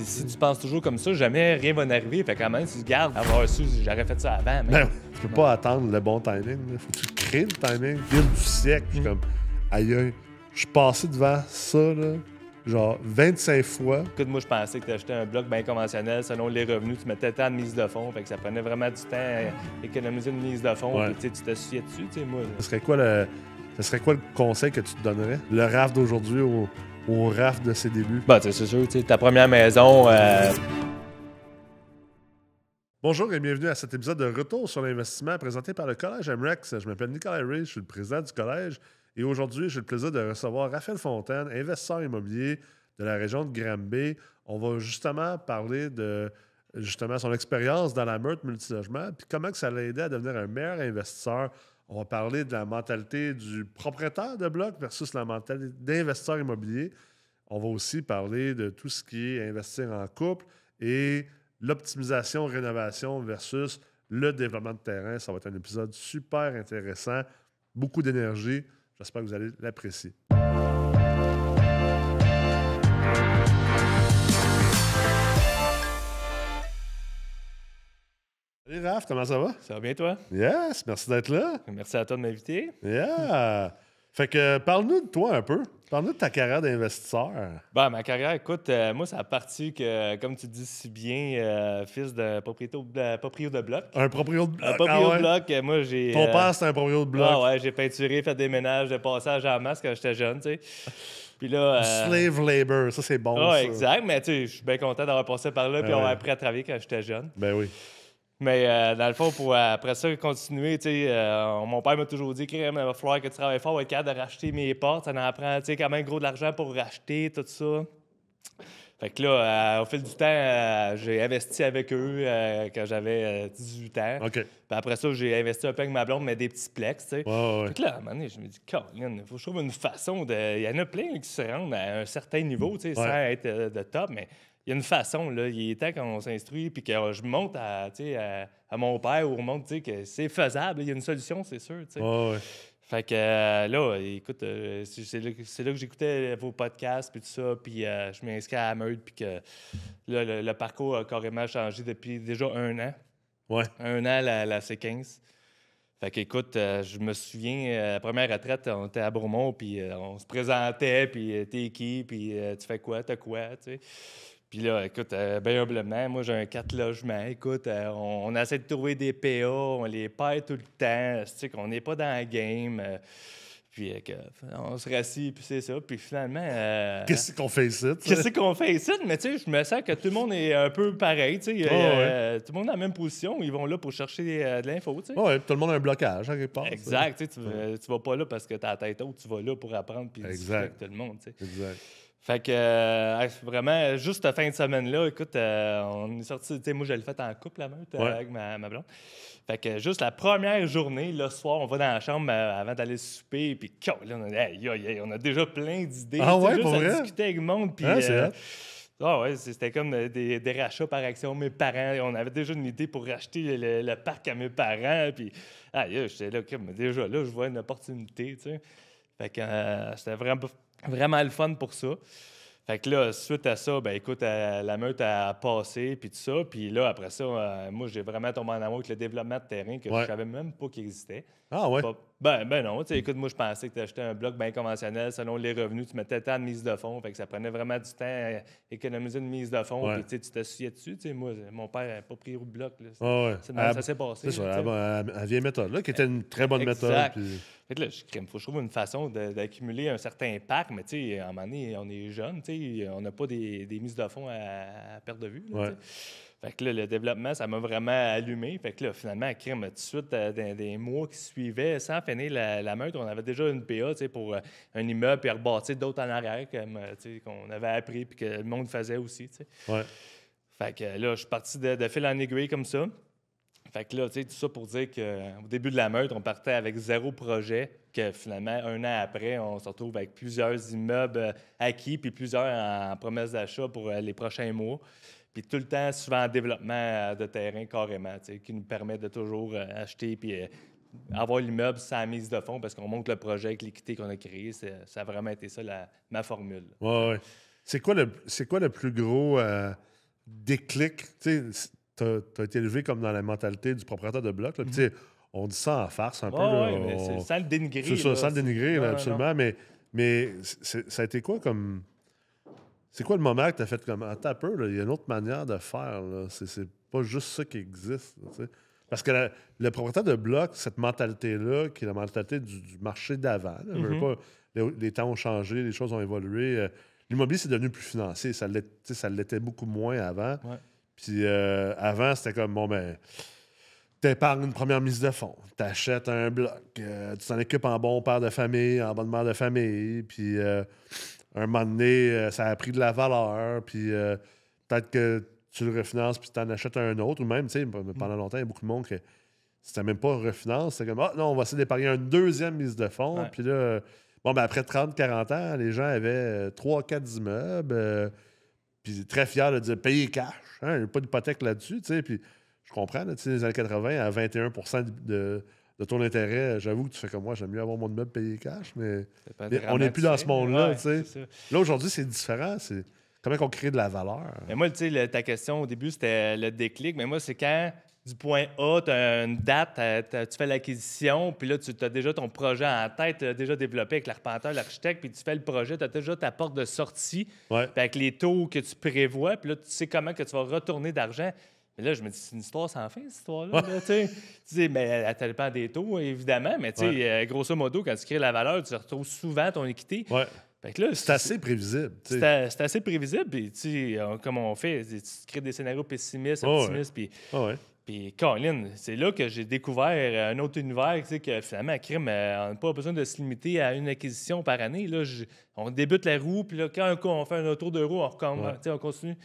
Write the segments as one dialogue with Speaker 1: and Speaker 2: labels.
Speaker 1: Puis si tu penses toujours comme ça, jamais rien va n'arriver. Fait quand même, si tu gardes, avoir su, j'aurais fait ça avant. Mais...
Speaker 2: Ben, tu peux pas attendre le bon timing. Il faut que tu crées le timing. Pile du siècle. Je suis comme, aïe, aïe, je suis passé devant ça, là, genre 25 fois.
Speaker 1: Écoute, moi, je pensais que tu achetais un bloc bien conventionnel selon les revenus. Tu mettais tant de mise de fonds. Fait que ça prenait vraiment du temps à économiser une mise de fonds.
Speaker 2: Ouais.
Speaker 1: Puis tu t'assuyais dessus. Moi,
Speaker 2: Ce serait quoi le conseil que tu te donnerais? Le RAF d'aujourd'hui au RAF de ses débuts?
Speaker 1: bah, c'est sûr, ta première maison.
Speaker 2: Bonjour et bienvenue à cet épisode de Retour sur l'investissement présenté par le Collège MREX. Je m'appelle Nicolas Ray, je suis le président du collège et aujourd'hui, j'ai le plaisir de recevoir Raphaël Fontaine, investisseur immobilier de la région de Granby. On va justement parler de son expérience dans la meute multilogement puis comment que ça l'a aidé à devenir un meilleur investisseur. On va parler de la mentalité du propriétaire de bloc versus la mentalité d'investisseur immobilier. On va aussi parler de tout ce qui est investir en couple et l'optimisation, rénovation versus le développement de terrain. Ça va être un épisode super intéressant, beaucoup d'énergie. J'espère que vous allez l'apprécier. Salut Raph, comment ça va?
Speaker 1: Ça va bien, toi?
Speaker 2: Yes, merci d'être là.
Speaker 1: Merci à toi de m'inviter.
Speaker 2: Yeah! Fait que parle-nous de toi un peu. Parle-nous de ta carrière d'investisseur.
Speaker 1: Ma carrière, écoute, moi, ça a parti que, comme tu dis si bien, fils de proprio de bloc.
Speaker 2: Un proprio de bloc.
Speaker 1: Un proprio de bloc, moi, j'ai...
Speaker 2: Ton père, c'est un proprio de bloc.
Speaker 1: Ah ouais, j'ai peinturé, fait des ménages de passage en masse quand j'étais jeune, tu sais. Puis là...
Speaker 2: Slave labor, ça, c'est bon,
Speaker 1: ah,
Speaker 2: ça.
Speaker 1: exact, mais tu sais, je suis bien content d'avoir passé par là, puis on a appris à travailler quand j'étais jeune.
Speaker 2: Ben oui.
Speaker 1: Mais dans le fond, pour après ça continuer, tu sais, mon père m'a toujours dit qu'il va falloir que tu travailles fort, être capable de racheter mes portes. Ça en prend, tu sais, quand même gros de l'argent pour racheter tout ça. Fait que là, au fil du temps, j'ai investi avec eux quand j'avais 18 ans.
Speaker 2: OK.
Speaker 1: Puis après ça, j'ai investi un peu avec ma blonde, mais des petits plex, tu sais.
Speaker 2: Ouais.
Speaker 1: Fait que là, à un moment donné, je me dis, Colin, il faut que je trouve une façon de... Il y en a plein qui se rendent à un certain niveau, tu sais, sans être de top, mais... Il y a une façon, là, il est temps qu'on s'instruit puis que je montre à mon père ou montre que c'est faisable, il y a une solution, c'est sûr.
Speaker 2: Ouais.
Speaker 1: Fait que là, écoute, c'est là que j'écoutais vos podcasts puis tout ça, puis je m'ai inscrit à la meute puis que là, le parcours a carrément changé depuis déjà un an.
Speaker 2: Ouais.
Speaker 1: Un an, la C15. Fait qu'écoute, je me souviens, la première retraite, on était à Bromont, puis on se présentait, puis t'es qui, puis tu fais quoi, t'as quoi, tu sais. Puis là, écoute, bien humblement, moi, j'ai un 4 logements. Écoute, on essaie de trouver des PA, on les perd tout le temps. Tu sais qu'on n'est pas dans la game. Puis on se rassit, puis c'est ça. Puis finalement...
Speaker 2: Qu'est-ce qu'on fait ici?
Speaker 1: Qu'est-ce qu'on fait ici? Mais tu sais, je me sens que tout le monde est un peu pareil. Tu sais, tout le monde est dans la même position. Ils vont là pour chercher de l'info, tu sais.
Speaker 2: Oui, tout le monde a un blocage à quelque part.
Speaker 1: Exact. Tu vas pas là parce que t'as la tête haute. Tu vas là pour apprendre puis discuter avec tout le monde, tu sais.
Speaker 2: Exact.
Speaker 1: Fait que vraiment, juste cette fin de semaine-là, écoute, on est sorti, tu sais, moi, je l'ai fait en couple, la meute, avec ma blonde. Fait que juste la première journée, le soir, on va dans la chambre avant d'aller souper, puis là, on a déjà plein d'idées.
Speaker 2: Ah ouais,
Speaker 1: juste
Speaker 2: pour
Speaker 1: à
Speaker 2: vrai?
Speaker 1: discuter avec le monde, puis... c'était comme des rachats par action. Mes parents, on avait déjà une idée pour racheter le parc à mes parents, puis j'étais là, déjà là, je vois une opportunité, tu sais. Fait que c'était vraiment le fun pour ça. Fait que là, suite à ça, ben écoute, la meute a passé, puis tout ça. Puis là, après ça, moi, j'ai vraiment tombé en amour avec le développement de terrain que je savais même pas qu'il existait.
Speaker 2: Ah ouais?
Speaker 1: Ben non. Tu sais, écoute, moi, je pensais que tu achetais un bloc bien conventionnel selon les revenus. Tu mettais tant de mise de fonds. Fait que ça prenait vraiment du temps à économiser une mise de fonds. Puis tu t'assuyais dessus. Tu sais, moi, mon père n'a pas pris de bloc. Là. Ça s'est passé.
Speaker 2: C'est ça, la vieille méthode, là, qui était une très bonne méthode. Puis...
Speaker 1: Fait que là, il faut que je trouve une façon d'accumuler un certain parc. Mais tu sais, à un moment donné, on est jeune. Tu sais, on n'a pas des mises de fonds à perte de vue. Là, fait que là, le développement, ça m'a vraiment allumé. Fait que là, finalement, tout de suite, dans des mois qui suivaient, sans finir la meute, on avait déjà une PA pour un immeuble, puis rebâtir d'autres en arrière, comme qu'on avait appris, puis que le monde faisait aussi.
Speaker 2: Ouais.
Speaker 1: Fait que là, je suis parti de fil en aiguille comme ça. Fait que là, tout ça pour dire qu'au début de la meute, on partait avec 0 projet, que finalement, un an après, on se retrouve avec plusieurs immeubles acquis, puis plusieurs en promesse d'achat pour les prochains mois. Puis tout le temps, souvent en développement de terrain carrément, qui nous permet de toujours acheter puis avoir l'immeuble sans mise de fonds parce qu'on monte le projet avec l'équité qu'on a créée. Ça a vraiment été ça ma formule.
Speaker 2: Ouais. C'est quoi le plus gros déclic. Tu sais, t'as été élevé comme dans la mentalité du propriétaire de bloc. Là, puis, tu sais, on dit ça en farce un peu. Là,
Speaker 1: mais c'est sans le dénigrer.
Speaker 2: C'est ça,
Speaker 1: là,
Speaker 2: sans le dénigrer, là,
Speaker 1: non,
Speaker 2: absolument.
Speaker 1: non.
Speaker 2: Mais ça a été quoi comme. C'est quoi le moment que tu as fait comme. Attends un peu, là, il y a une autre manière de faire. Là. C'est pas juste ça qui existe. Là, tu sais. Parce que le propriétaire de bloc, cette mentalité-là, qui est la mentalité du marché d'avant, là, je veux pas, les temps ont changé, les choses ont évolué. L'immobilier, c'est devenu plus financier. Ça l'était beaucoup moins avant.
Speaker 1: Ouais.
Speaker 2: Puis avant, c'était comme, bon, ben, t'épargnes une première mise de fonds, t'achètes un bloc, tu t'en occupes en bon père de famille, en bonne mère de famille, puis un moment donné, ça a pris de la valeur, puis peut-être que tu le refinances, puis tu en achètes un autre, ou même, tu sais, pendant longtemps, il y a beaucoup de monde qui c'était même pas refinance, c'était comme, ah non, on va essayer d'épargner une deuxième mise de fonds,
Speaker 1: Ouais.
Speaker 2: puis là, bon, ben après 30-40 ans, les gens avaient 3-4 immeubles, puis très fiers de dire payer cash, hein, il n'y a pas d'hypothèque là-dessus, tu sais, puis je comprends, là, tu sais, les années 80, à 21 de taux d'intérêt, j'avoue que tu fais comme moi, j'aime mieux avoir mon immeuble payé cash, mais on n'est plus dans ce monde-là,
Speaker 1: Ouais,
Speaker 2: tu sais.
Speaker 1: c'est ça.
Speaker 2: Là, aujourd'hui, c'est différent, c'est comment on crée de la valeur.
Speaker 1: Mais moi, tu sais, ta question au début, c'était le déclic. Mais moi, c'est quand, du point A, tu as une date, tu fais l'acquisition, puis là, tu as déjà ton projet en tête, tu as déjà développé avec l'arpenteur, l'architecte, puis tu fais le projet, tu as déjà ta porte de sortie,
Speaker 2: Ouais.
Speaker 1: puis avec les taux que tu prévois, puis là, tu sais comment que tu vas retourner d'argent. Mais là, je me dis, c'est une histoire sans fin, cette histoire-là. Là, tu sais. Tu dis, mais elle dépend des taux, évidemment, mais tu sais, grosso modo, quand tu crées la valeur, tu retrouves souvent ton équité.
Speaker 2: Ouais.
Speaker 1: Fait que là,
Speaker 2: C'est assez prévisible. Tu sais.
Speaker 1: c'est assez prévisible. Puis, tu sais, comme on fait, tu crées des scénarios pessimistes,
Speaker 2: Oh,
Speaker 1: optimistes. Puis,
Speaker 2: Ah ouais.
Speaker 1: puis, Colin, c'est là que j'ai découvert un autre univers, tu sais, que finalement, crime, on n'a pas besoin de se limiter à une acquisition par année. Là, on débute la roue, puis là, quand on fait un tour de roue, on recommence,
Speaker 2: Ouais.
Speaker 1: tu sais, on continue.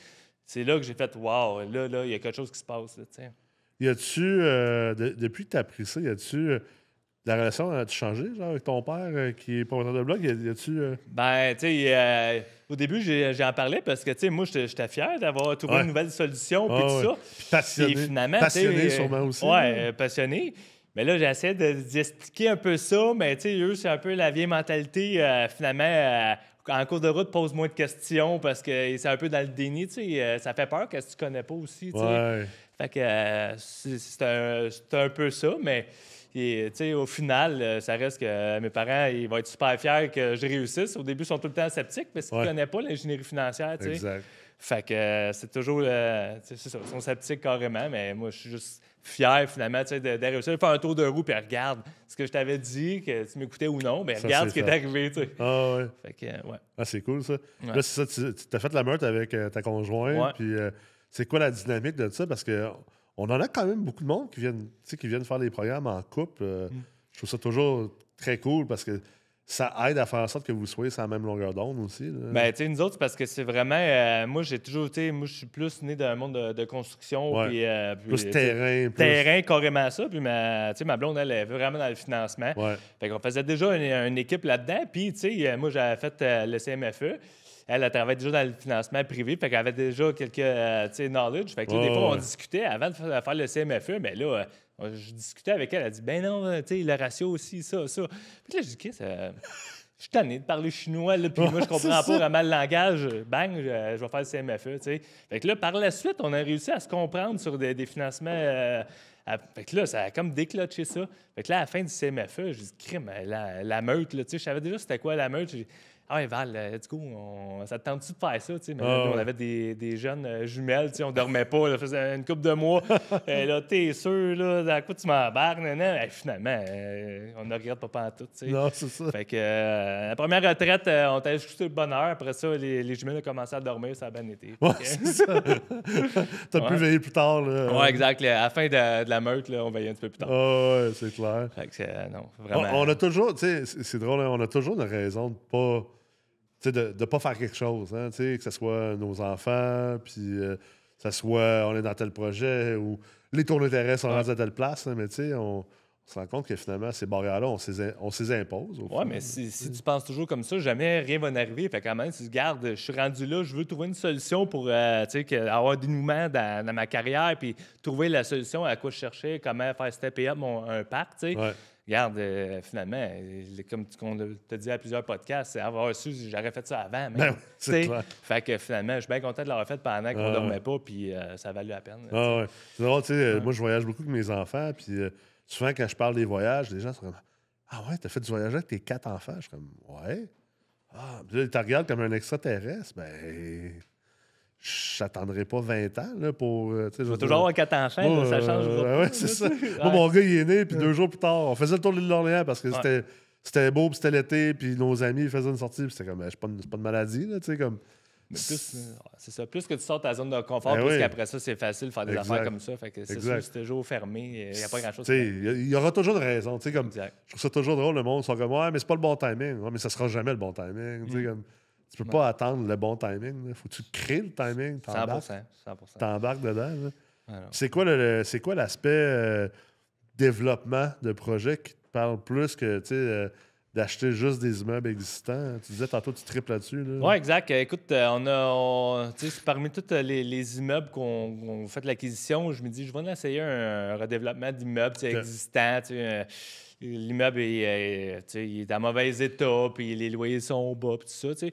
Speaker 1: C'est là que j'ai fait, wow, là, il y a quelque chose qui se passe. Là, tu sais.
Speaker 2: Y a-tu, depuis que tu as appris ça, y a-tu. La relation a-tu changé, genre, avec ton père qui est propriétaire de bloc? Y a-tu.
Speaker 1: Ben, tu sais, au début, j'en parlais parce que, tu sais, moi, j'étais fier d'avoir trouvé
Speaker 2: Ouais.
Speaker 1: une nouvelle solution, puis
Speaker 2: Ah
Speaker 1: tout
Speaker 2: ouais.
Speaker 1: ça.
Speaker 2: Puis passionné.
Speaker 1: Puis finalement,
Speaker 2: Passionné,
Speaker 1: tu sais,
Speaker 2: sûrement aussi.
Speaker 1: Ouais, passionné. Mais là, j'essaie d'expliquer un peu ça, mais tu sais, eux, c'est un peu la vieille mentalité, finalement, en cours de route, pose moins de questions parce que c'est un peu dans le déni, tu sais. Ça fait peur qu'est-ce que tu connais pas aussi, tu sais.
Speaker 2: Ouais.
Speaker 1: Fait que c'est un peu ça, mais tu sais, au final, ça reste que mes parents, ils vont être super fiers que je réussisse. Au début, ils sont tout le temps sceptiques parce qu'ils ne
Speaker 2: Ouais.
Speaker 1: connaissent pas l'ingénierie financière, tu sais.
Speaker 2: Exact.
Speaker 1: Fait que c'est toujours, tu sais, c'est ça, ils sont sceptiques carrément, mais moi, je suis juste fier, finalement, tu sais, de réussir. Faire un tour de roue, puis regarde ce que je t'avais dit, que tu m'écoutais ou non, mais
Speaker 2: Ça,
Speaker 1: regarde
Speaker 2: c'est
Speaker 1: ce qui est
Speaker 2: fait.
Speaker 1: arrivé, tu sais.
Speaker 2: Ah ouais.
Speaker 1: Fait que, ouais.
Speaker 2: Ah, c'est cool, ça.
Speaker 1: Ouais.
Speaker 2: Là, c'est ça, tu t'as fait la meute avec ta conjointe,
Speaker 1: Ouais.
Speaker 2: puis c'est quoi la dynamique de ça? Parce que on en a quand même beaucoup de monde qui viennent, tu sais, qui viennent faire des programmes en couple. Je trouve ça toujours très cool parce que ça aide à faire en sorte que vous soyez sur la même longueur d'onde aussi. Là.
Speaker 1: Ben, tu sais, nous autres, c'est parce que c'est vraiment. Moi, j'ai toujours, tu sais, moi, je suis plus né d'un monde de construction.
Speaker 2: Ouais.
Speaker 1: Puis,
Speaker 2: Plus
Speaker 1: tu sais,
Speaker 2: terrain, plus.
Speaker 1: terrain, carrément ça. Puis, tu sais, ma blonde, elle est vraiment dans le financement.
Speaker 2: Ouais.
Speaker 1: Fait qu'on faisait déjà une équipe là-dedans. Puis, tu sais, moi, j'avais fait le CMFE. Elle travaillait déjà dans le financement privé. Fait qu'elle avait déjà quelques, tu sais, knowledge. Fait que là, des fois, on discutait avant de faire le CMFE. Mais là, je discutais avec elle. Elle a dit, ben non, tu sais, le ratio aussi, ça. Puis là, je dis, qu'est-ce que je suis tanné de parler chinois, là, puis moi, je comprends pas vraiment le langage. Bang, je vais faire le CMFE, tu sais. Fait que là, par la suite, on a réussi à se comprendre sur des financements. Fait que là, ça a comme déclenché ça. Fait que là, à la fin du CMFE, je dis, crime, la meute, là, tu sais, je savais déjà c'était quoi la meute. J'ai dit, ah ouais, Val, du coup, ça te tente-tu de faire ça, tu sais? Mais là, nous, on avait des jeunes jumelles, tu sais, on dormait pas, ça faisait une couple de mois. Et là, t'es sûr, là, dans quoi tu m'embarques, et finalement, on ne regrette pas pantoute, tu sais.
Speaker 2: Non, c'est ça.
Speaker 1: Fait que la première retraite, on t'a ajouté le bonheur. Après ça, les jumelles ont commencé à dormir, ça a bien été.
Speaker 2: Ouais, c'est ça. T'as pu veiller plus tard. Là.
Speaker 1: Ouais, exact. À la fin de la meute, là, on veillait un petit peu plus tard.
Speaker 2: Ah ouais, c'est clair.
Speaker 1: Fait que non, vraiment.
Speaker 2: On a toujours, tu sais, c'est drôle, hein, on a toujours une raison de pas, tu sais, de pas faire quelque chose, hein, tu sais, que ce soit nos enfants, puis que ce soit on est dans tel projet ou les taux d'intérêt sont rendus à telle place, hein, mais tu sais, on se rend compte que finalement, ces barrières-là, on s'y impose.
Speaker 1: Oui, mais si tu penses toujours comme ça, jamais rien va en arriver. Fait quand même, si tu gardes, je suis rendu là, je veux trouver une solution pour avoir un dénouement dans ma carrière, puis trouver la solution à quoi je cherchais, comment faire stepper up un parc, tu sais.
Speaker 2: Ouais.
Speaker 1: regarde, finalement, comme on t'a dit à plusieurs podcasts, c'est avoir su, j'aurais fait ça avant.
Speaker 2: Ben oui, c'est clair.
Speaker 1: Fait que finalement, je suis bien content de l'avoir fait pendant qu'on ne dormait pas, puis ça a valu la peine.
Speaker 2: Ah ouais. C'est drôle, tu sais, moi, je voyage beaucoup avec mes enfants, puis souvent, quand je parle des voyages, les gens sont comme Ah ouais, t'as fait du voyage avec tes 4 enfants? Je suis comme Ouais. Ah, puis là, ils te regardent comme un extraterrestre. Ben, j'attendrai pas 20 ans là, pour.
Speaker 1: Tu vas toujours avoir 4 enfants, là, ça change pas.
Speaker 2: Ouais, c'est ça. Moi, mon gars, il est né, puis 2 jours plus tard, on faisait le tour de l'île d'Orléans parce que c'était beau, puis c'était l'été, puis nos amis ils faisaient une sortie, puis c'était comme, c'est pas de maladie, là, tu sais, comme.
Speaker 1: Mais c'est ça. Plus que tu sors de ta zone de confort,
Speaker 2: Ben
Speaker 1: plus
Speaker 2: oui.
Speaker 1: qu'après ça, c'est facile de faire des
Speaker 2: Exact.
Speaker 1: affaires comme ça. Fait que c'est
Speaker 2: Exact.
Speaker 1: sûr, c'est toujours fermé. Il n'y a pas grand-chose.
Speaker 2: Il y aura toujours une raison. Tu sais, comme,
Speaker 1: Exact.
Speaker 2: je trouve ça toujours drôle, le monde sont comme Ouais, mais c'est pas le bon timing. Ouais, mais ça sera jamais le bon timing. Tu sais, comme, tu peux pas attendre le bon timing. Il faut que tu crées le timing.
Speaker 1: 100%.
Speaker 2: T'embarques dedans. Là.
Speaker 1: Alors.
Speaker 2: C'est quoi l'aspect développement de projet qui te parle plus que tu sais, d'acheter juste des immeubles existants? Tu disais tantôt tu triples là-dessus. Là.
Speaker 1: Oui, exact. Écoute, tu sais, parmi tous les immeubles qu'on fait l'acquisition, je me dis, je vais en essayer un redéveloppement d'immeubles existants. Tu sais, l'immeuble tu sais, il est en mauvais état, puis les loyers sont bas, puis tout ça. Tu sais.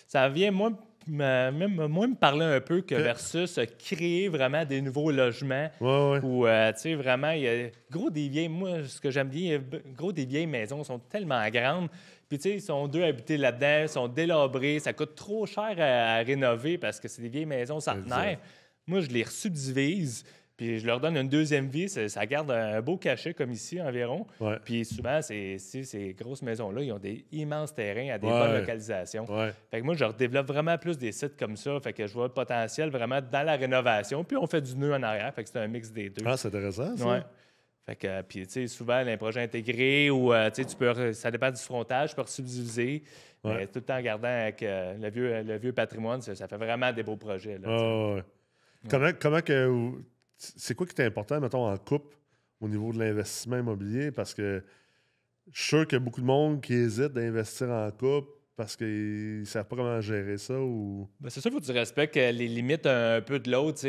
Speaker 1: Ça vient, moi, me parler un peu que versus créer vraiment des nouveaux logements.
Speaker 2: Ouais.
Speaker 1: Où, tu sais, vraiment, il y a gros des vieilles... Moi, ce que j'aime bien, gros des vieilles maisons sont tellement grandes. Puis, tu sais, ils sont deux habités là-dedans, ils sont délabrés. Ça coûte trop cher à rénover parce que c'est des vieilles maisons centenaires. Moi, je les subdivise. Puis je leur donne une deuxième vie. Ça garde un beau cachet comme ici environ.
Speaker 2: Ouais.
Speaker 1: Puis souvent, ces grosses maisons-là, ils ont des immenses terrains à des bonnes localisations.
Speaker 2: Ouais.
Speaker 1: Fait que moi, je redéveloppe vraiment plus des sites comme ça. Fait que je vois le potentiel vraiment dans la rénovation. Puis on fait du nœud en arrière. Fait que c'est un mix des deux.
Speaker 2: Ah, c'est intéressant, ça.
Speaker 1: Ouais. Fait que, puis, tu sais, souvent, les projets intégrés ou, tu sais, ça dépend du frontage, tu peux subdiviser. Mais tout le temps en gardant avec le vieux patrimoine, ça fait vraiment des beaux projets. Là,
Speaker 2: ouais. Comment que. C'est quoi qui est important, mettons, en couple au niveau de l'investissement immobilier? Parce que je suis sûr qu'il y a beaucoup de monde qui hésite d'investir en couple parce qu'ils ne savent pas comment gérer ça. Ou...
Speaker 1: Ben, c'est sûr, il faut que tu respectes les limites un peu de l'autre.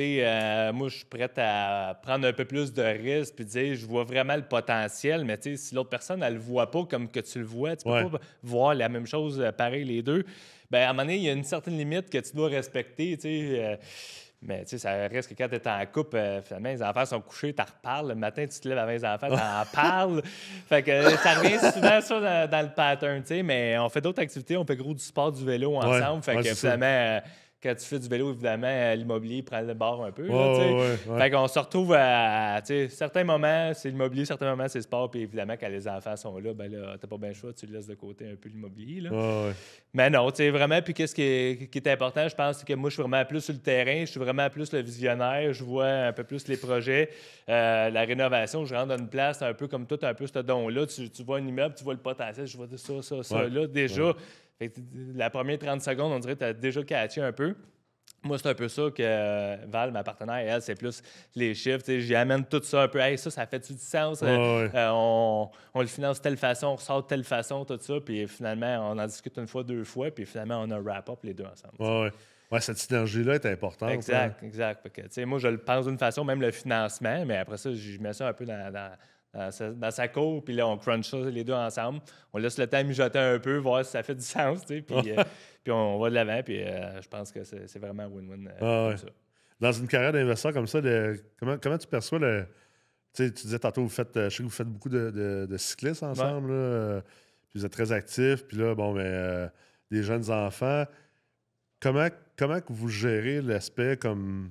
Speaker 1: Moi, je suis prêt à prendre un peu plus de risques puis dire je vois vraiment le potentiel, mais si l'autre personne, elle le voit pas comme que tu le vois, tu peux pas voir la même chose pareil les deux. Ben, à un moment donné, il y a une certaine limite que tu dois respecter. Mais tu sais, ça reste que quand tu es en couple, finalement, les enfants sont couchés, tu en reparles. Le matin, tu te lèves avec les enfants, tu en parles. Fait que ça revient souvent ça dans le pattern, tu sais. Mais on fait d'autres activités, on fait gros du sport, du vélo ensemble. Fait que finalement, quand tu fais du vélo, évidemment, l'immobilier prend le bord un peu. Fait qu'on se retrouve à certains moments, c'est l'immobilier, certains moments, c'est le sport. Puis évidemment, quand les enfants sont là, ben là, t'as pas bien le choix, tu laisses de côté un peu l'immobilier. Là. Mais non, tu sais, vraiment, puis qu'est-ce qui est important, je pense, c'est que moi, je suis vraiment plus sur le terrain, je suis vraiment plus le visionnaire, je vois un peu plus les projets, la rénovation, je rentre dans une place un peu comme tout, un peu ce don-là. Tu vois un immeuble, tu vois le potentiel, je vois ça, là, déjà. Fait que la première 30 secondes, on dirait que tu as déjà catché un peu. Moi, c'est un peu ça que Val, ma partenaire, elle, c'est plus les chiffres. J'y amène tout ça un peu. Hey, ça fait-tu du sens? On le finance de telle façon, on ressort de telle façon, tout ça. Puis finalement, on en discute une fois, deux fois. Puis finalement, on a un wrap-up les deux ensemble.
Speaker 2: Ouais, cette synergie-là est importante.
Speaker 1: Exact. Fait que, moi, je le pense d'une façon, même le financement. Mais après ça, je mets ça un peu dans sa cour, puis là, on crunch ça les deux ensemble. On laisse le temps mijoter un peu, voir si ça fait du sens, puis on va de l'avant, puis je pense que c'est vraiment win-win comme ça.
Speaker 2: Dans une carrière d'investisseur comme ça, comment tu perçois le... Tu disais tantôt, je sais que vous faites beaucoup de cyclistes ensemble, là, puis vous êtes très actifs, puis là, des jeunes enfants. Comment que vous gérez l'aspect comme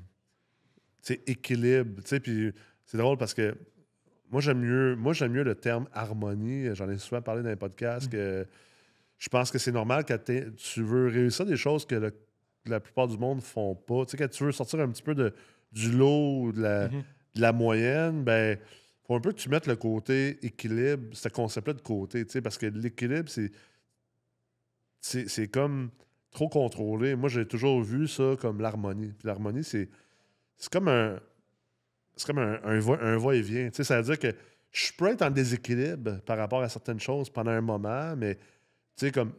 Speaker 2: équilibre? Puis c'est drôle parce que moi, j'aime mieux le terme harmonie. J'en ai souvent parlé dans les podcasts. Que je pense que c'est normal quand tu veux réussir des choses que la plupart du monde ne font pas. Tu sais, quand tu veux sortir un petit peu du lot ou de la moyenne, ben faut un peu que tu mettes le côté équilibre, ce concept-là de côté. Tu sais, parce que l'équilibre, c'est comme trop contrôlé. Moi, j'ai toujours vu ça comme l'harmonie. Puis l'harmonie, c'est comme un va-et-vient. Tu sais, ça veut dire que je peux être en déséquilibre par rapport à certaines choses pendant un moment, mais tu sais, comme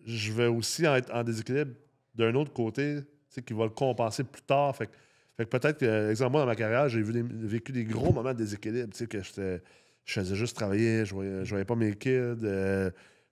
Speaker 2: je vais aussi être en déséquilibre d'un autre côté, tu sais, qui va le compenser plus tard. Fait que peut-être que, exemple, moi, dans ma carrière, j'ai vécu des gros moments de déséquilibre, tu sais, que je faisais juste travailler, je voyais pas mes kids.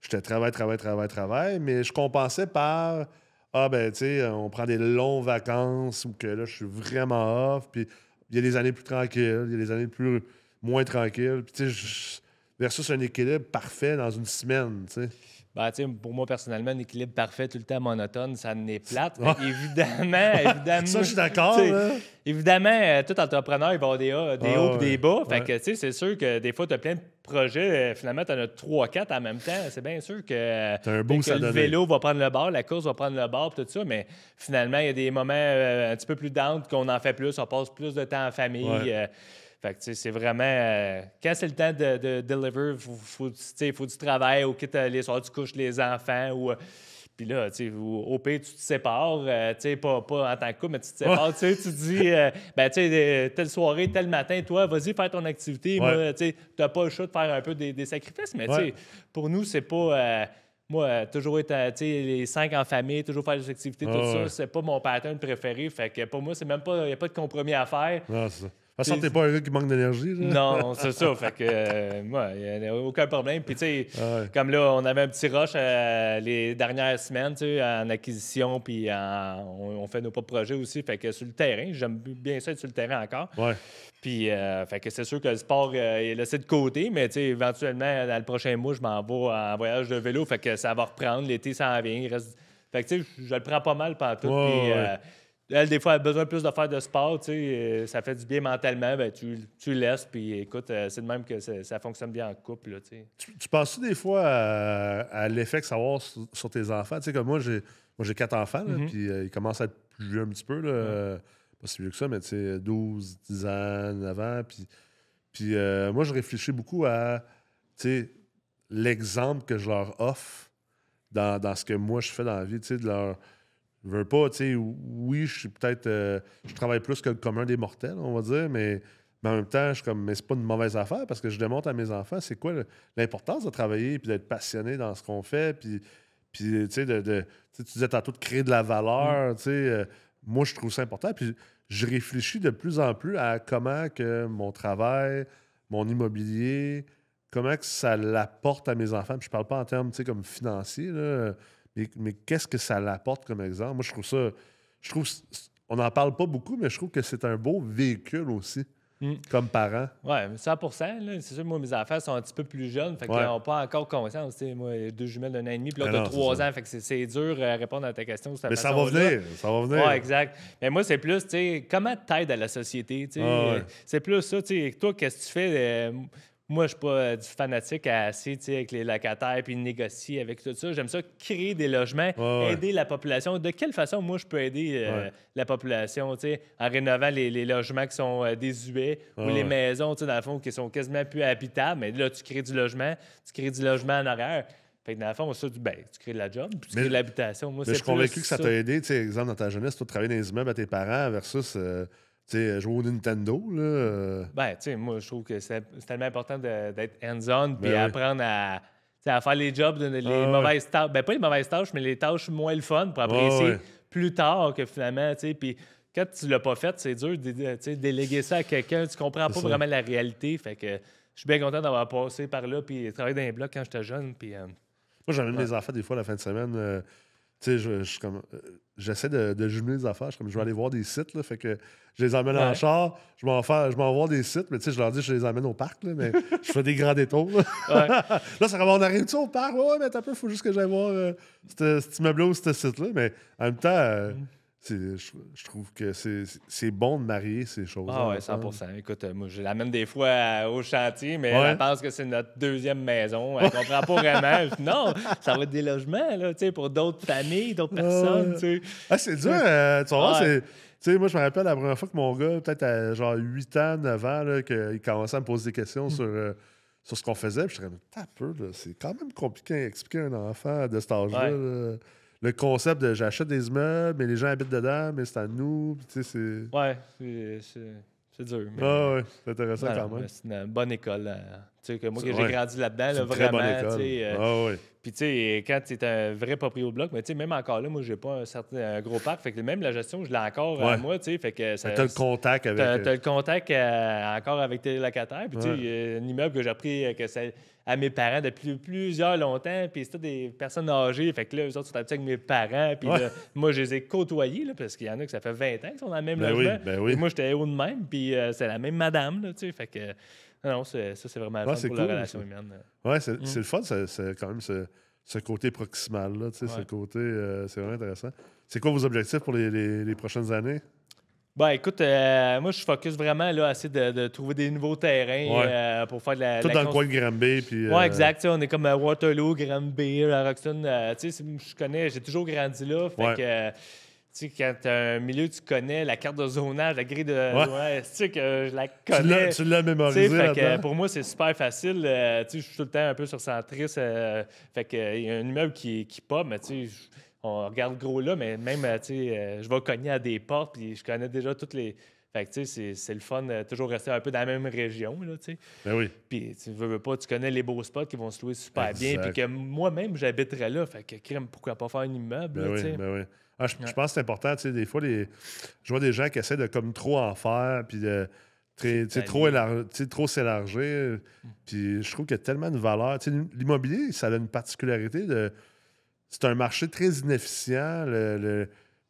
Speaker 2: J'étais travail, mais je compensais par ben, tu sais, on prend des longues vacances ou que là, je suis vraiment off. Puis il y a des années plus tranquilles, il y a des années plus moins tranquilles. Puis, tu sais, versus un équilibre parfait dans une semaine, tu sais.
Speaker 1: Ben, tu sais, pour moi, personnellement, un équilibre parfait, tout le temps monotone, ça n'est plate.
Speaker 2: Ah.
Speaker 1: Évidemment.
Speaker 2: Ça, je suis d'accord,
Speaker 1: tu sais,
Speaker 2: là.
Speaker 1: évidemment, tout entrepreneur, il va avoir des hauts et des bas. Fait que, tu sais, c'est sûr que des fois, tu as plein de projets. Finalement, tu en as 3-4 en même temps. C'est bien sûr que,
Speaker 2: T'as un boost
Speaker 1: que
Speaker 2: à
Speaker 1: le
Speaker 2: donner.
Speaker 1: vélo va prendre le bord, la course va prendre le bord, tout ça. Mais finalement, il y a des moments un petit peu plus down qu'on en fait plus. On passe plus de temps en famille.
Speaker 2: Ouais.
Speaker 1: Fait que, tu sais, c'est vraiment... quand c'est le temps de deliver, il faut du travail, ou quitte les soirs, tu couches les enfants, ou... Puis là, tu sais, au pire, tu te sépares, tu sais, pas en tant que couple, mais tu te sépares, tu sais, tu te dis, ben, tu sais, telle soirée, tel matin, toi, vas-y, faire ton activité.
Speaker 2: Ouais.
Speaker 1: Moi, tu sais, t'as pas le choix de faire un peu des sacrifices, mais tu sais, pour nous, c'est pas... moi, toujours être, tu sais, les 5 en famille, toujours faire des activités, tout ça, c'est pas mon pattern préféré. Fait que pour moi, c'est même pas... Il n'y a pas de compromis à faire.
Speaker 2: Non, c'est ça. De toute façon, t'es pas un gars qui manque d'énergie, là.
Speaker 1: Non, c'est ça. Fait que, moi, il n'y a aucun problème. Puis, tu sais,
Speaker 2: Ouais.
Speaker 1: comme là, on avait un petit rush les dernières semaines, tu sais, en acquisition, puis on fait nos propres projets aussi. Fait que sur le terrain, j'aime bien ça être sur le terrain encore.
Speaker 2: Ouais.
Speaker 1: Puis, fait que c'est sûr que le sport, il est laissé de côté, mais tu sais, éventuellement, dans le prochain mois, je m'en vais en voyage de vélo. Fait que ça va reprendre. L'été s'en vient. Fait que, tu sais, je le prends pas mal partout.
Speaker 2: Ouais,
Speaker 1: Puis,
Speaker 2: ouais.
Speaker 1: elle, des fois, elle a besoin plus de faire de sport, tu sais, ça fait du bien mentalement, ben, tu laisses, puis écoute, c'est de même que ça fonctionne bien en couple, là, tu sais.
Speaker 2: Tu penses-tu des fois à l'effet que ça va avoir sur tes enfants? Tu sais, comme moi, j'ai 4 enfants, là, puis ils commencent à être plus vieux un petit peu, là, pas si vieux que ça, mais tu sais, 12, 10 ans, 9 ans, puis moi, je réfléchis beaucoup à, tu sais, l'exemple que je leur offre dans ce que moi, je fais dans la vie, tu sais, de leur... Je veux pas, tu sais, oui, je suis peut-être... je travaille plus que le commun des mortels, on va dire, mais en même temps, je suis comme, mais c'est pas une mauvaise affaire parce que je démontre à mes enfants c'est quoi l'importance de travailler puis d'être passionné dans ce qu'on fait. Puis tu sais, tu sais, tu disais tantôt de créer de la valeur, tu sais, moi, je trouve ça important. Puis je réfléchis de plus en plus à comment que mon travail, mon immobilier, comment que ça l'apporte à mes enfants. Puis je parle pas en termes, tu sais, comme financiers, là, mais qu'est-ce que ça l'apporte comme exemple? Moi, je trouve ça... On n'en parle pas beaucoup, mais je trouve que c'est un beau véhicule aussi, comme parent.
Speaker 1: Oui, 100%. Là, c'est sûr, moi, mes enfants sont un petit peu plus jeunes, fait qu'ils n'ont pas encore conscience. Tu sais, moi, j'ai 2 jumelles d'un an et demi, puis l'autre de 3 ans, fait que c'est dur à répondre à ta question.
Speaker 2: Mais ça va venir, ça va venir.
Speaker 1: Oui, exact. Mais moi, c'est plus, tu sais, comment t'aides à la société? Tu sais, c'est plus ça, tu sais, toi, qu'est-ce que tu fais? Moi, je suis pas du fanatique à assis, tu sais, avec les locataires puis négocier avec tout ça. J'aime ça créer des logements, aider la population. De quelle façon, moi, je peux aider la population, tu sais, en rénovant les logements qui sont désuets ou les maisons, tu sais, dans le fond, qui sont quasiment plus habitables. Mais là, tu crées du logement en arrière. Fait que dans le fond, ça, tu crées de la job, puis tu crées de l'habitation. Moi,
Speaker 2: mais je suis convaincu que ça t'a aidé, tu sais, exemple, dans ta jeunesse, toi, de travailler dans les immeubles à tes parents versus... tu sais, jouer au Nintendo, là.
Speaker 1: Ben, tu sais, moi, je trouve que c'est tellement important d'être hands-on puis
Speaker 2: Ben
Speaker 1: apprendre à faire les jobs, les mauvaises tâches. Ben, pas les mauvaises tâches, mais les tâches moins le fun pour apprécier plus tard que finalement, tu sais. Puis quand tu l'as pas fait, c'est dur de déléguer ça à quelqu'un. Tu comprends pas vraiment la réalité. Fait que je suis bien content d'avoir passé par là puis travaillé dans les blocs quand j'étais jeune. Puis,
Speaker 2: moi, j'emmène mes enfants des fois la fin de semaine. Tu sais, j'essaie de jumeler les affaires. Je vais aller voir des sites, là, fait que je les emmène en char. Je m'en vais voir des sites, mais tu sais, je leur dis je les emmène au parc, là, mais je fais des grands détours. Là, ça va, on arrive-tu au parc? Ouais, mais t'as peu, il faut juste que j'aille voir cet immeuble-là ou ce site-là. Mais en même temps, je trouve que c'est bon de marier ces choses-là.
Speaker 1: Ah oui, 100%. Écoute, moi, je l'amène des fois au chantier, mais elle pense que c'est notre deuxième maison. Elle comprend pas vraiment. Non, ça va être des logements, là, tu sais, pour d'autres familles, d'autres personnes, tu sais.
Speaker 2: Ah, c'est dur. Tu vas voir, tu sais, moi, je me rappelle la première fois que mon gars, peut-être à genre 8 ans, 9 ans, là, qu'il commençait à me poser des questions sur ce qu'on faisait. Puis je disais, t'as peu, là, c'est quand même compliqué à expliquer à un enfant de cet âge-là. Là. Le concept de j'achète des immeubles, mais les gens habitent dedans, mais c'est à nous. Tu sais, c'est...
Speaker 1: Ouais, c'est dur. Mais...
Speaker 2: c'est intéressant quand même.
Speaker 1: C'est une bonne école Tu sais, que moi,
Speaker 2: C'est-
Speaker 1: que j'ai
Speaker 2: ouais.
Speaker 1: grandi là-dedans,
Speaker 2: C'est
Speaker 1: là,
Speaker 2: une très bonne
Speaker 1: vraiment, tu
Speaker 2: école.
Speaker 1: sais.
Speaker 2: Ah oui.
Speaker 1: Puis, tu sais, quand tu es un vrai proprio bloc, mais tu sais, même encore là, moi, j'ai pas un gros parc. Fait que même la gestion, je l'ai encore à
Speaker 2: Ouais.
Speaker 1: moi, tu sais. Fait que
Speaker 2: Fait que t'as le contact avec.
Speaker 1: t'as le contact encore avec tes locataires. Puis, tu sais,
Speaker 2: Ouais.
Speaker 1: il y a un immeuble que j'ai repris que c'est à mes parents depuis plusieurs longtemps. Puis, c'était des personnes âgées. Fait que là, eux autres sont habitués avec mes parents. Puis,
Speaker 2: Ouais.
Speaker 1: là, moi, je les ai côtoyés, là, parce qu'il y en a que ça fait 20 ans qu'ils sont dans le même
Speaker 2: Ben oui,
Speaker 1: logement.
Speaker 2: ben oui.
Speaker 1: Et moi, j'étais haut de même. Puis, c'est la même madame, là, tu sais. Fait que, non, ça, c'est vraiment le
Speaker 2: Ouais,
Speaker 1: fun
Speaker 2: c'est
Speaker 1: pour
Speaker 2: cool,
Speaker 1: la relation
Speaker 2: ça.
Speaker 1: humaine.
Speaker 2: Ouais, c'est le fun, c'est quand même ce côté proximal-là, tu sais, ce
Speaker 1: Ouais.
Speaker 2: côté, c'est vraiment intéressant. C'est quoi vos objectifs pour les prochaines années?
Speaker 1: Ben, écoute, moi, je focus vraiment là, à essayer de trouver des nouveaux terrains
Speaker 2: Ouais.
Speaker 1: pour faire de la,
Speaker 2: Tout
Speaker 1: la
Speaker 2: dans le
Speaker 1: cons-
Speaker 2: coin de Granby, puis...
Speaker 1: Ouais, exact. Tu sais, on est comme à Waterloo, Granby, la Roxton. Tu sais, je connais, j'ai toujours grandi là. Fait
Speaker 2: Ouais.
Speaker 1: que, tu sais, quand t'as un milieu, tu connais la carte de zonage, la grille de
Speaker 2: Ouais.
Speaker 1: zonage, tu sais, que je la
Speaker 2: Tu
Speaker 1: connais.
Speaker 2: tu l'as
Speaker 1: Tu sais,
Speaker 2: mémorisé
Speaker 1: fait que,
Speaker 2: là-dedans?
Speaker 1: pour moi, c'est super facile. Tu sais, je suis tout le temps un peu sur centriste. Fait que, il y a un immeuble qui pop, mais tu sais, on regarde gros là, mais même, tu sais, je vais cogner à des portes, puis je connais déjà toutes les. Fait que, tu sais, c'est le fun de toujours rester un peu dans la même région, là, tu sais.
Speaker 2: Ben oui.
Speaker 1: Puis, tu veux pas, tu connais les beaux spots qui vont se louer super bien, puis
Speaker 2: Exact.
Speaker 1: que moi-même, j'habiterais là. Fait que, crème, pourquoi pas faire un immeuble,
Speaker 2: Ben
Speaker 1: là,
Speaker 2: oui,
Speaker 1: tu sais.
Speaker 2: ben oui. Ah, je
Speaker 1: Ouais.
Speaker 2: pense que c'est important, tu sais, des fois, je vois des gens qui essaient de comme trop en faire, puis de tu sais, trop s'élargir. Puis je trouve qu'il y a tellement de valeur. Tu sais, l'immobilier, ça a une particularité de... C'est un marché très inefficient.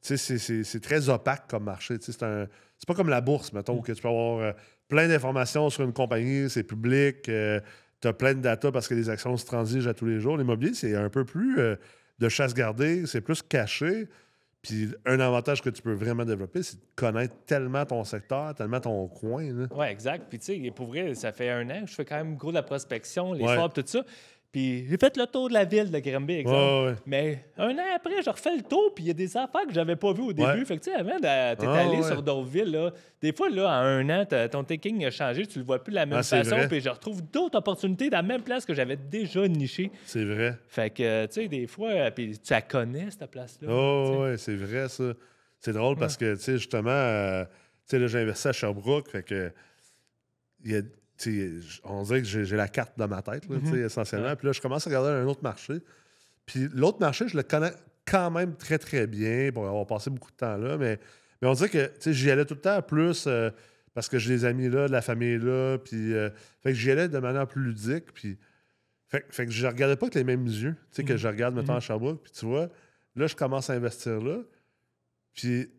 Speaker 2: Tu sais, c'est très opaque comme marché. Tu sais, c'est pas comme la bourse, mettons, où que tu peux avoir plein d'informations sur une compagnie, c'est public, tu as plein de data parce que les actions se transigent à tous les jours. L'immobilier, c'est un peu plus de chasse gardée, c'est plus caché. Puis un avantage que tu peux vraiment développer, c'est de connaître tellement ton secteur, tellement ton coin. Là.
Speaker 1: Ouais, exact. Puis, tu sais, pour vrai, ça fait 1 an que je fais quand même gros de la prospection, les
Speaker 2: Ouais.
Speaker 1: soirs, tout ça. Puis, j'ai fait le tour de la ville de Granby, exemple.
Speaker 2: Ouais, ouais.
Speaker 1: Mais 1 an après, je refais le tour, puis il y a des affaires que j'avais pas vues au début.
Speaker 2: Ouais.
Speaker 1: Fait que, tu sais, avant, t'es
Speaker 2: Ah,
Speaker 1: allé
Speaker 2: ouais.
Speaker 1: sur d'autres villes, là. Des fois, là, en 1 an, ton thinking a changé, tu le vois plus de la même
Speaker 2: Ah, c'est
Speaker 1: façon,
Speaker 2: vrai.
Speaker 1: puis je retrouve d'autres opportunités dans la même place que j'avais déjà nichée.
Speaker 2: C'est vrai.
Speaker 1: Fait que, tu sais, des fois, puis tu la connais, cette place-là.
Speaker 2: Oh,
Speaker 1: tu sais.
Speaker 2: ouais, c'est vrai, ça. C'est drôle parce que, tu sais, justement, tu sais, là, j'ai investi à Sherbrooke, fait que, tu sais, on dirait que j'ai la carte dans ma tête, là, tu sais, essentiellement.
Speaker 1: Ouais.
Speaker 2: Puis là, je commence à regarder un autre marché. Puis l'autre marché, je le connais quand même très, très bien pour avoir passé beaucoup de temps là, mais on dirait que, tu sais, j'y allais tout le temps plus parce que j'ai des amis là, de la famille là, puis fait que j'y allais de manière plus ludique, puis fait que je regardais pas avec les mêmes yeux, tu sais, que je regarde, mettons, à Sherbrooke, puis tu vois, là, je commence à investir là, puis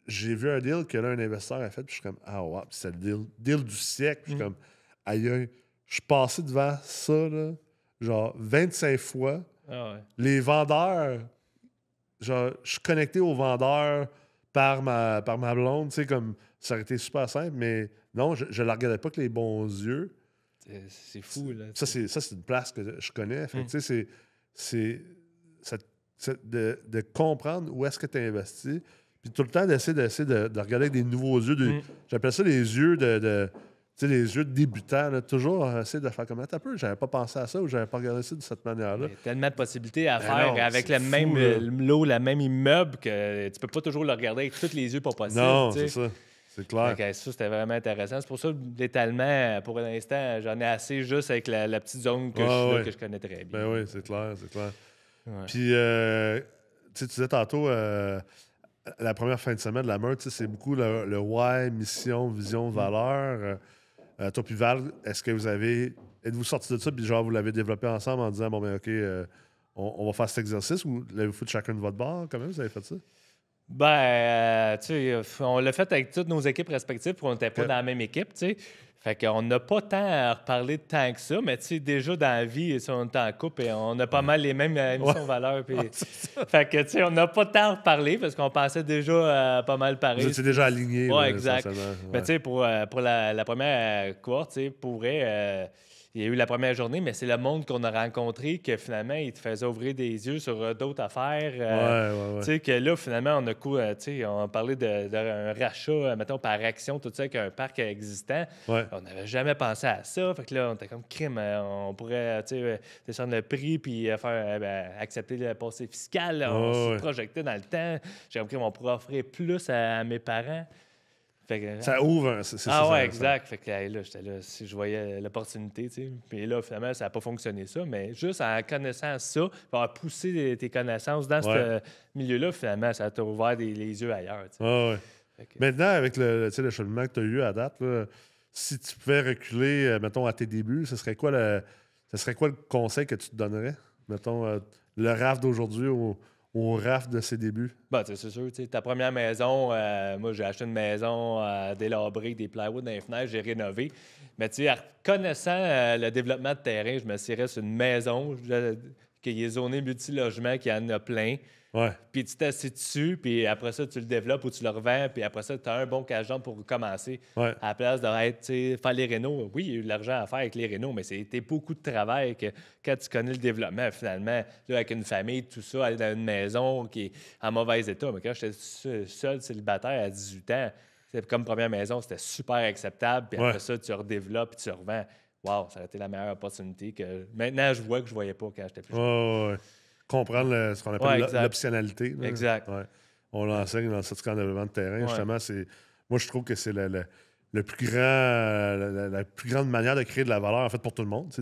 Speaker 2: j'ai vu un deal que là, un investisseur a fait, puis je suis comme, ah ouais, puis c'est le deal du siècle, puis je suis comme, aïe, aïe, je suis passé devant ça, là, genre 25 fois.
Speaker 1: Ah ouais.
Speaker 2: Les vendeurs, genre, je suis connecté aux vendeurs par ma blonde, tu sais, comme, ça aurait été super simple, mais non, je la regardais pas avec les bons yeux.
Speaker 1: C'est fou, là.
Speaker 2: Ça, c'est une place que je connais. Fait que, tu sais, c'est de comprendre où est-ce que tu as investi, puis tout le temps d'essayer de regarder avec des nouveaux yeux. J'appelle ça les yeux tu sais, les yeux de débutant, là, toujours essayer de faire comme un peu. J'avais pas pensé à ça ou j'avais pas regardé ça de cette manière-là.
Speaker 1: Il y a tellement de possibilités à
Speaker 2: Ben
Speaker 1: faire
Speaker 2: non,
Speaker 1: avec
Speaker 2: c'est
Speaker 1: le même
Speaker 2: fou, là.
Speaker 1: lot, le même immeuble que tu peux pas toujours le regarder avec tous les yeux pas possible.
Speaker 2: Non,
Speaker 1: tu sais.
Speaker 2: c'est ça. C'est clair.
Speaker 1: Fait que ça, c'était vraiment intéressant. C'est pour ça que l'étalement, pour l'instant, j'en ai assez juste avec la petite zone que je suis là,
Speaker 2: Ouais.
Speaker 1: que je connais très bien.
Speaker 2: Ben oui, c'est clair, c'est clair.
Speaker 1: Ouais.
Speaker 2: Puis, tu sais, tu disais tantôt, la première fin de semaine de la meute, tu sais, c'est beaucoup le why, mission, vision, valeur. Toi puis Val, êtes-vous sortis de ça, puis genre, vous l'avez développé ensemble en disant, bon, ben, OK, on va faire cet exercice, ou l'avez-vous fait chacun de votre bord, quand même, vous avez fait ça?
Speaker 1: Ben, tu sais, on l'a fait avec toutes nos équipes respectives, puis on n'était pas
Speaker 2: OK.
Speaker 1: dans la même équipe, tu sais. Fait qu'on n'a pas tant à reparler de tant que ça, mais tu sais, déjà dans la vie, si on est en couple, et on a pas mal les mêmes missions valeurs. Puis... fait que, tu sais, on n'a pas tant à reparler parce qu'on pensait déjà pas mal pareil.
Speaker 2: Vous étiez déjà alignés.
Speaker 1: Ouais,
Speaker 2: là,
Speaker 1: exact.
Speaker 2: essentiellement.
Speaker 1: Mais
Speaker 2: Ouais.
Speaker 1: tu sais, pour la première cohorte, tu sais, pour vrai, il y a eu la première journée, mais c'est le monde qu'on a rencontré que finalement, il te faisait ouvrir des yeux sur d'autres affaires.
Speaker 2: Ouais.
Speaker 1: Tu sais, que là, finalement, tu sais, on parlait d'un rachat, mettons, par action, tout ça, avec un parc existant.
Speaker 2: Ouais.
Speaker 1: On n'avait jamais pensé à ça. Fait que là, on était comme crime. On pourrait, tu sais, descendre le prix puis accepter le passé fiscal. On
Speaker 2: Ouais,
Speaker 1: se
Speaker 2: ouais.
Speaker 1: projetait dans le temps. J'ai compris qu'on pourrait offrir plus à mes parents. Fait que,
Speaker 2: Ça ouvre, c'est
Speaker 1: ah
Speaker 2: ça.
Speaker 1: ouais, exact. Fait que là, j'étais là, si je voyais l'opportunité, tu sais. Puis là, finalement, ça n'a pas fonctionné ça, mais juste en connaissant ça, avoir poussé tes connaissances dans
Speaker 2: Ouais.
Speaker 1: ce milieu-là, finalement, ça t'a ouvert les yeux ailleurs, tu sais.
Speaker 2: Ouais.
Speaker 1: Fait que,
Speaker 2: Maintenant, avec tu sais, le cheminement que tu as eu à date, là, si tu pouvais reculer, mettons, à tes débuts, ce serait quoi le conseil que tu te donnerais? Mettons, le RAF d'aujourd'hui au RAF de ses débuts.
Speaker 1: bah, c'est sûr, tu sais, ta première maison, moi, j'ai acheté une maison délabrée, des plywood dans les fenêtres, j'ai rénové. Mais tu sais, en connaissant le développement de terrain, je me serais sur une maison qui est zonée multilogement, qui en a plein.
Speaker 2: Ouais.
Speaker 1: Puis tu t'assieds dessus, puis après ça, tu le développes ou tu le revends, puis après ça, tu as un bon cash-jambes pour commencer.
Speaker 2: Ouais.
Speaker 1: À la place de faire les rénaux. Oui, il y a eu de l'argent à faire avec les rénaux, mais c'était beaucoup de travail que quand tu connais le développement, finalement, là, avec une famille, tout ça, aller dans une maison qui est en mauvais état. Mais quand j'étais seul, célibataire à 18 ans, c'était comme première maison, c'était super acceptable. Puis après
Speaker 2: Ouais.
Speaker 1: ça, tu redéveloppes, puis tu revends. Wow, ça a été la meilleure opportunité que maintenant, je vois que je voyais pas quand j'étais plus jeune.
Speaker 2: Ouais. Comprendre ce qu'on
Speaker 1: Ouais,
Speaker 2: appelle
Speaker 1: exact.
Speaker 2: l'optionnalité. Là.
Speaker 1: Exact.
Speaker 2: Ouais. On l'enseigne dans le certificat en développement de terrain.
Speaker 1: Ouais.
Speaker 2: Justement, moi, je trouve que c'est le plus grand, la plus grande manière de créer de la valeur, en fait, pour tout le monde. Tu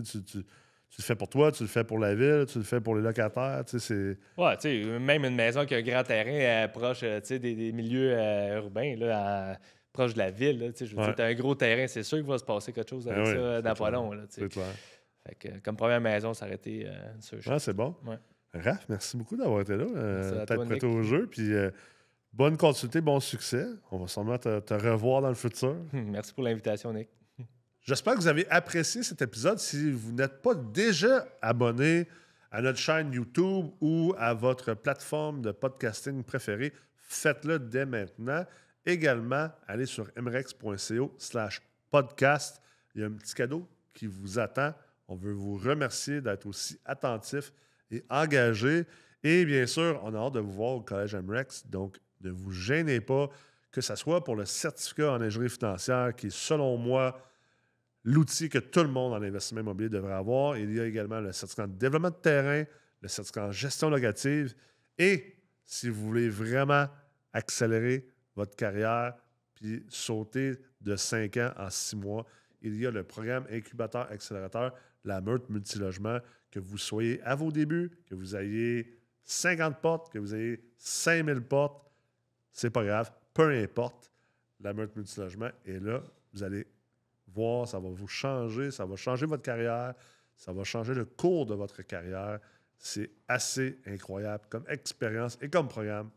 Speaker 2: le fais pour toi, tu le fais pour la ville, tu le fais pour les locataires. Tu sais,
Speaker 1: Ouais, tu sais, même une maison qui a un grand terrain proche tu sais, des milieux urbains, là, proche de la ville. Là, tu sais, je veux dire, t'as un gros terrain, c'est sûr qu'il va se passer quelque chose avec
Speaker 2: oui,
Speaker 1: ça
Speaker 2: c'est
Speaker 1: dans pas
Speaker 2: clair.
Speaker 1: long. Là, tu sais.
Speaker 2: C'est clair.
Speaker 1: Fait que, comme première maison, ça aurait été une
Speaker 2: Ah, c'est bon.
Speaker 1: Ouais.
Speaker 2: Raph, merci beaucoup d'avoir été là.
Speaker 1: Merci à
Speaker 2: Peut-être
Speaker 1: toi,
Speaker 2: prêté
Speaker 1: Nick.
Speaker 2: au jeu. Puis bonne continuité, bon succès. On va sûrement te revoir dans le futur.
Speaker 1: Merci pour l'invitation, Nick.
Speaker 2: J'espère que vous avez apprécié cet épisode. Si vous n'êtes pas déjà abonné à notre chaîne YouTube ou à votre plateforme de podcasting préférée, faites-le dès maintenant. Également, allez sur mrex.co/podcast. Il y a un petit cadeau qui vous attend. On veut vous remercier d'être aussi attentif et engagé. Et bien sûr, on a hâte de vous voir au Collège MREX. Donc, ne vous gênez pas, que ce soit pour le certificat en ingénierie financière, qui est, selon moi, l'outil que tout le monde en investissement immobilier devrait avoir. Il y a également le certificat en développement de terrain, le certificat en gestion locative. Et si vous voulez vraiment accélérer votre carrière puis sauter de 5 ans en 6 mois, il y a le programme Incubateur Accélérateur, la Meurthe Multilogement, que vous soyez à vos débuts, que vous ayez 50 portes, que vous ayez 5000 portes, c'est pas grave, peu importe, la Meurthe Multilogement est là. Vous allez voir, ça va vous changer, ça va changer votre carrière, ça va changer le cours de votre carrière. C'est assez incroyable comme expérience et comme programme.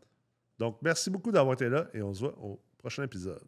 Speaker 2: Donc, merci beaucoup d'avoir été là et on se voit au prochain épisode.